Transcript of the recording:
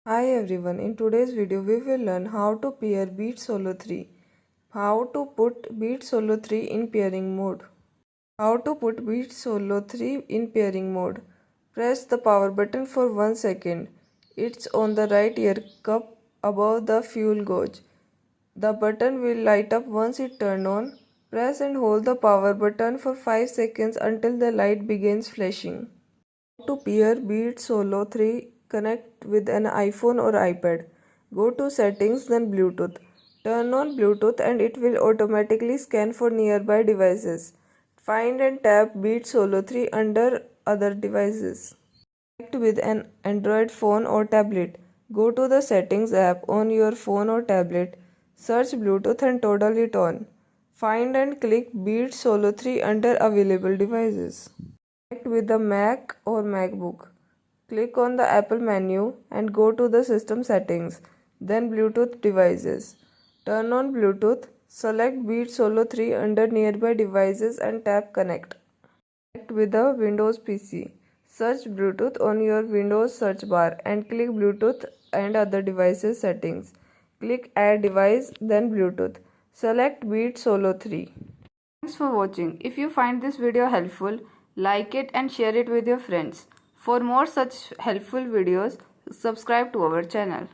Hi everyone, in today's video we will learn how to pair Beat Solo 3. How to put Beat Solo 3 in pairing mode. How to put Beat Solo 3 in pairing mode. Press the power button for 1 second. It's on the right ear cup above the fuel gauge. The button will light up once it turns on. Press and hold the power button for 5 seconds until the light begins flashing. To pair Beat Solo 3, connect with an iPhone or iPad. Go to Settings, then Bluetooth. Turn on Bluetooth and it will automatically scan for nearby devices. Find and tap Beat Solo 3 under Other devices. Connect with an Android phone or tablet. Go to the Settings app on your phone or tablet. Search Bluetooth and toggle it on. Find and click Beat Solo 3 under Available devices. Connect with the Mac or MacBook. Click on the Apple menu and go to the System Settings, then Bluetooth Devices. Turn on Bluetooth, select Beat Solo 3 under Nearby Devices and tap Connect. Connect with the Windows PC. Search Bluetooth on your Windows search bar and click Bluetooth and Other Devices settings. Click Add Device, then Bluetooth. Select Beat Solo 3. Thanks for watching. If you find this video helpful, like it and share it with your friends. For more such helpful videos, subscribe to our channel.